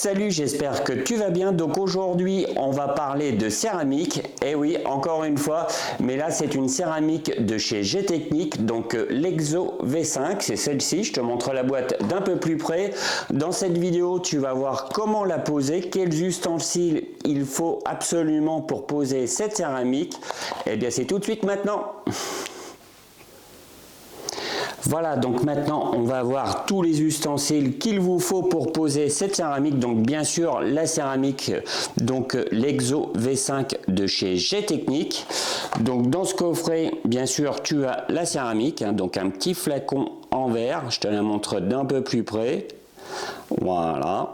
Salut, j'espère que tu vas bien. Donc aujourd'hui, on va parler de céramique. Et oui, encore une fois, mais là c'est une céramique de chez G-Technique, donc l'Exo V5, c'est celle-ci. Je te montre la boîte d'un peu plus près. Dans cette vidéo, tu vas voir comment la poser, quels ustensiles il faut absolument pour poser cette céramique. Et bien c'est tout de suite maintenant. Voilà, donc maintenant on va voir tous les ustensiles qu'il vous faut pour poser cette céramique. Donc bien sûr la céramique, donc l'Exo V5 de chez G-Technique. Donc dans ce coffret, bien sûr tu as la céramique, donc un petit flacon en verre. Je te la montre d'un peu plus près. Voilà,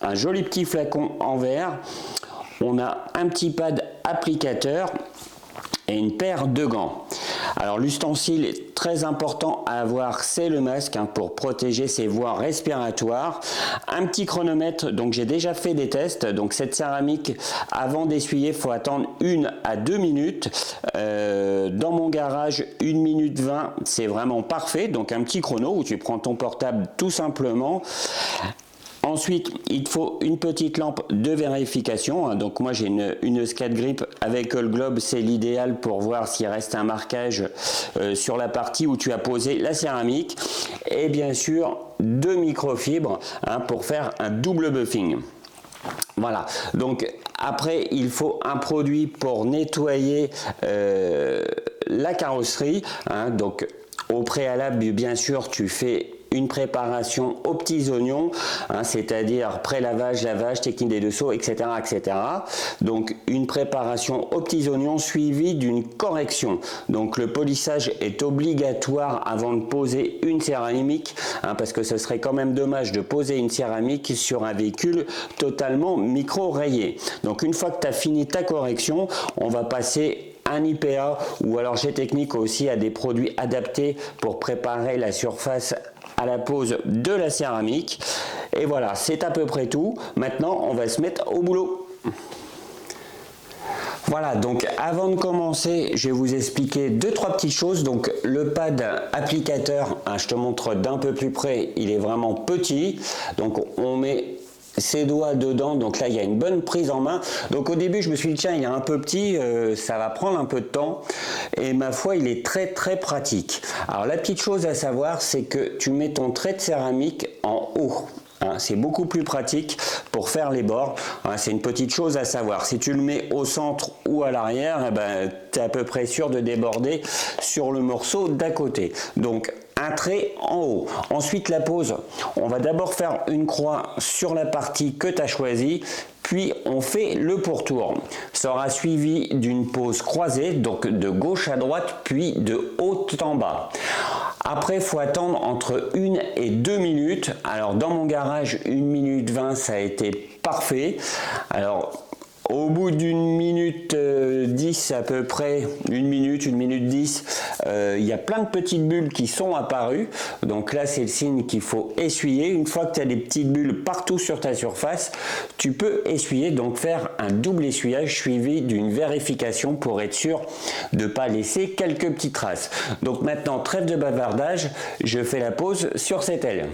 un joli petit flacon en verre. On a un petit pad applicateur et une paire de gants. Alors l'ustensile très important à avoir, c'est le masque pour protéger ses voies respiratoires. Un petit chronomètre, donc j'ai déjà fait des tests. Donc cette céramique, avant d'essuyer, il faut attendre 1 à 2 minutes. Dans mon garage, 1 minute 20, c'est vraiment parfait. Donc un petit chrono où tu prends ton portable tout simplement. Ensuite, il te faut une petite lampe de vérification. Donc moi j'ai une Skate Grip avec le globe, c'est l'idéal pour voir s'il reste un marquage sur la partie où tu as posé la céramique. Et bien sûr, 2 microfibres pour faire un double buffing. Voilà, donc après il faut un produit pour nettoyer la carrosserie. Donc au préalable, bien sûr, tu fais une préparation aux petits oignons, c'est-à-dire pré-lavage, lavage, technique des dessous, etc., etc. Donc une préparation aux petits oignons suivie d'une correction. Donc le polissage est obligatoire avant de poser une céramique, parce que ce serait quand même dommage de poser une céramique sur un véhicule totalement micro-rayé. Donc une fois que tu as fini ta correction, on va passer un IPA, ou alors G-Technique aussi a des produits adaptés pour préparer la surface à la pose de la céramique. Et voilà, c'est à peu près tout. Maintenant, on va se mettre au boulot. Voilà, donc avant de commencer, je vais vous expliquer 2-3 petites choses. Donc le pad applicateur, je te montre d'un peu plus près, il est vraiment petit. Donc on met ses doigts dedans, donc là il y a une bonne prise en main. Donc au début je me suis dit tiens, il est un peu petit, ça va prendre un peu de temps, et ma foi il est très pratique. Alors la petite chose à savoir, c'est que tu mets ton trait de céramique en haut. C'est beaucoup plus pratique pour faire les bords. C'est une petite chose à savoir. Si tu le mets au centre ou à l'arrière, tu es à peu près sûr de déborder sur le morceau d'à côté. Donc un trait en haut. Ensuite la pose. On va d'abord faire une croix sur la partie que tu as choisie. Puis on fait le pourtour. Ça sera suivi d'une pose croisée, donc de gauche à droite, puis de haut en bas. Après, il faut attendre entre 1 et 2 minutes. Alors dans mon garage, 1 minute 20, ça a été parfait. Alors au bout d'une minute 10 à peu près, 1 minute 10, il y a plein de petites bulles qui sont apparues. Donc là, c'est le signe qu'il faut essuyer. Une fois que tu as des petites bulles partout sur ta surface, tu peux essuyer, donc faire un double essuyage suivi d'une vérification pour être sûr de ne pas laisser quelques petites traces. Donc maintenant, trêve de bavardage, je fais la pause sur cette aile.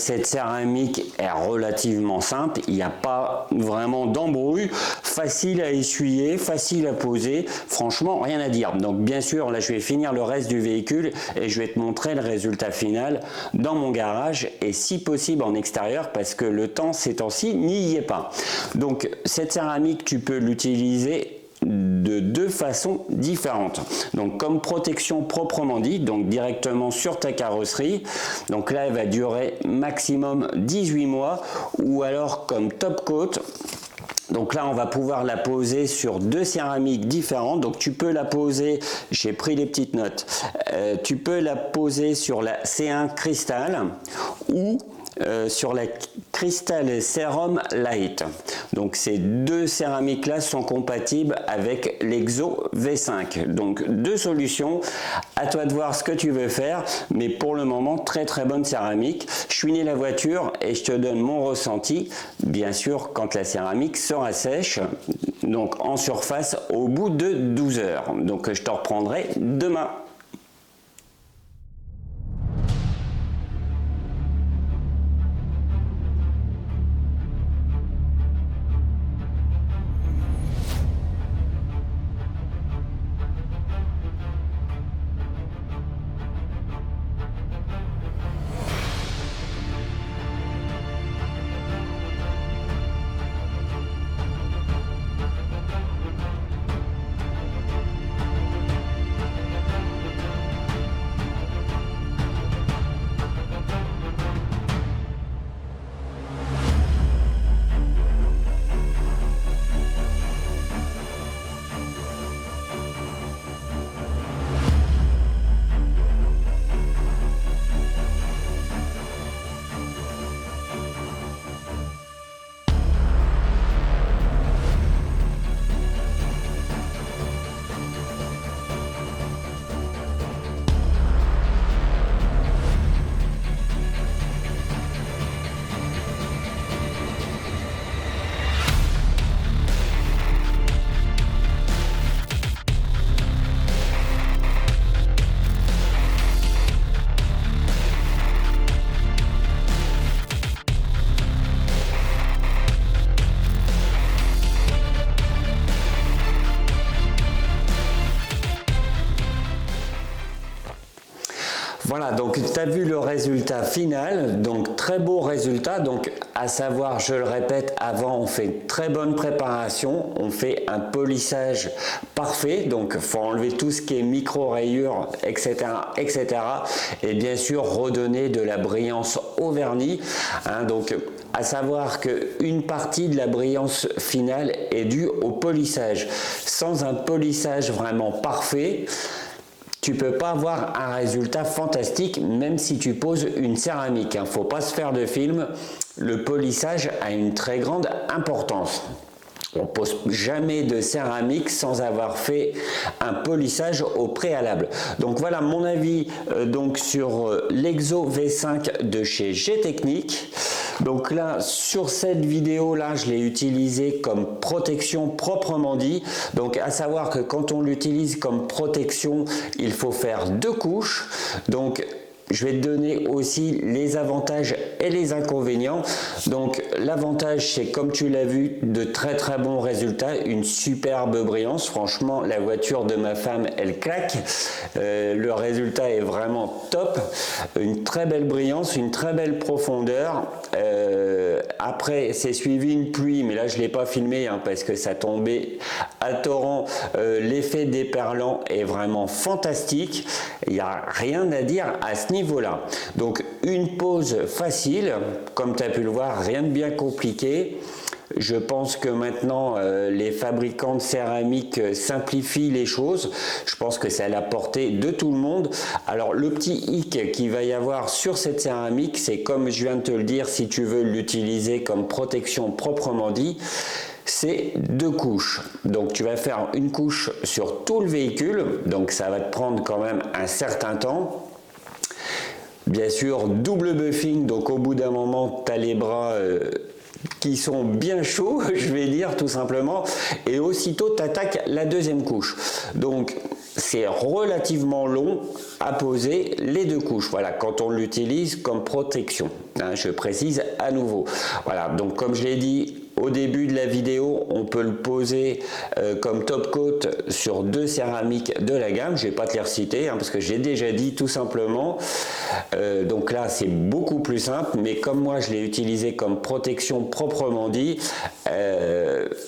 cette céramique est relativement simple, il n'y a pas vraiment d'embrouille, facile à essuyer, facile à poser, franchement rien à dire. Donc bien sûr là je vais finir le reste du véhicule et je vais te montrer le résultat final dans mon garage et si possible en extérieur parce que le temps ces temps-ci n'y est pas. Donc cette céramique tu peux l'utiliser de deux façons différentes. Donc comme protection proprement dit, donc directement sur ta carrosserie. Donc là elle va durer maximum 18 mois ou alors comme top coat. Donc là, on va pouvoir la poser sur deux céramiques différentes. Donc tu peux la poser, j'ai pris les petites notes, tu peux la poser sur la C1 Crystal ou sur la Crystal Serum Light. Donc ces deux céramiques là sont compatibles avec l'Exo V5. Donc deux solutions, à toi de voir ce que tu veux faire, mais pour le moment très bonne céramique. Je finis la voiture et je te donne mon ressenti, bien sûr quand la céramique sera sèche, donc en surface au bout de 12 heures. Donc je te reprendrai demain. Voilà, donc tu as vu le résultat final, donc très beau résultat, donc à savoir, je le répète, avant on fait une très bonne préparation, on fait un polissage parfait, donc il faut enlever tout ce qui est micro-rayures, etc., etc. Et bien sûr redonner de la brillance au vernis, hein, donc à savoir qu'une partie de la brillance finale est due au polissage. Sans un polissage vraiment parfait, tu peux pas avoir un résultat fantastique même si tu poses une céramique. Il ne faut pas se faire de film, le polissage a une très grande importance. On ne pose jamais de céramique sans avoir fait un polissage au préalable. Donc voilà mon avis donc sur l'Exo V5 de chez G-Technique. Donc là, sur cette vidéo là, je l'ai utilisé comme protection proprement dit. Donc à savoir que quand on l'utilise comme protection, il faut faire deux couches. Donc je vais te donner aussi les avantages et les inconvénients. Donc l'avantage, c'est comme tu l'as vu, de très bons résultats, une superbe brillance. Franchement, la voiture de ma femme, elle claque. Le résultat est vraiment top. Une très belle brillance, une très belle profondeur. Après, c'est suivi une pluie, mais là je ne l'ai pas filmé hein, parce que ça tombait à torrent. L'effet déperlant est vraiment fantastique. Il n'y a rien à dire à ce niveau-là. Donc une pose facile, comme tu as pu le voir, rien de bien compliqué. Je pense que maintenant les fabricants de céramique simplifient les choses. Je pense que c'est à la portée de tout le monde. Alors le petit hic qu'il va y avoir sur cette céramique, c'est comme je viens de te le dire, si tu veux l'utiliser comme protection proprement dit, c'est deux couches. Donc tu vas faire une couche sur tout le véhicule, donc ça va te prendre quand même un certain temps. Bien sûr, double buffing, donc au bout d'un moment, tu as les bras qui sont bien chauds, je vais dire tout simplement, et aussitôt tu attaques la deuxième couche. Donc c'est relativement long à poser les deux couches, voilà, quand on l'utilise comme protection, hein, je précise à nouveau. Voilà, donc comme je l'ai dit au début de la vidéo, on peut le poser comme top coat sur deux céramiques de la gamme. Je ne vais pas te les reciter hein, parce que j'ai déjà dit tout simplement. Donc là, c'est beaucoup plus simple, mais comme moi, je l'ai utilisé comme protection proprement dit,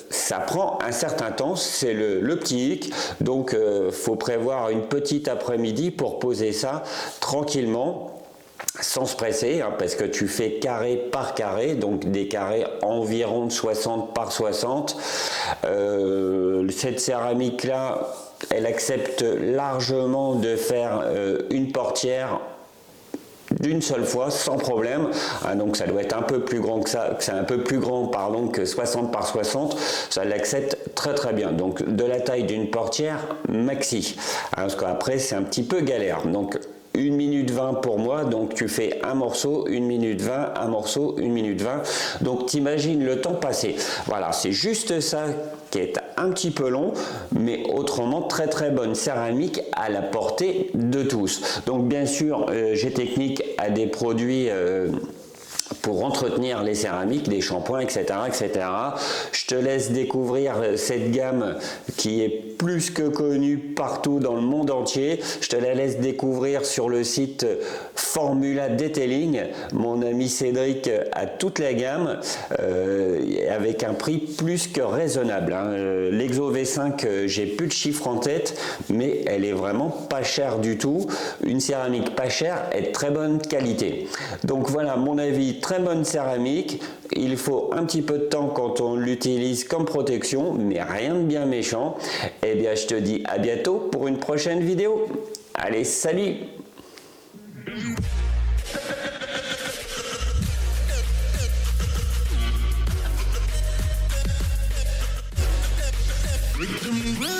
ça prend un certain temps. C'est le petit hic. Donc, faut prévoir une petite après-midi pour poser ça tranquillement, sans se presser, hein, parce que tu fais carré par carré, donc des carrés environ de 60 par 60. Cette céramique là, elle accepte largement de faire une portière d'une seule fois sans problème, hein, donc ça doit être un peu plus grand que ça, c'est un peu plus grand pardon que 60 par 60, ça l'accepte très très bien, donc de la taille d'une portière maxi, hein, parce qu'après c'est un petit peu galère. Donc 1 minute 20 pour moi, donc tu fais un morceau, 1 minute 20, un morceau, 1 minute 20, donc t'imagines le temps passé. Voilà, c'est juste ça qui est un petit peu long, mais autrement très très bonne céramique à la portée de tous. Donc bien sûr, G-Technique a des produits pour entretenir les céramiques, des shampoings, etc., etc. Je te laisse découvrir cette gamme qui est plus que connue partout dans le monde entier. Je te la laisse découvrir sur le site Formula Detailing. Mon ami Cédric a toute la gamme avec un prix plus que raisonnable. Hein. L'Exo V5, j'ai plus de chiffres en tête, mais elle est vraiment pas chère du tout. Une céramique pas chère et de très bonne qualité. Donc voilà mon avis, très bonne céramique. Il faut un petit peu de temps quand on l'utilise comme protection, mais rien de bien méchant. Eh bien, je te dis à bientôt pour une prochaine vidéo. Allez, salut! Rhythm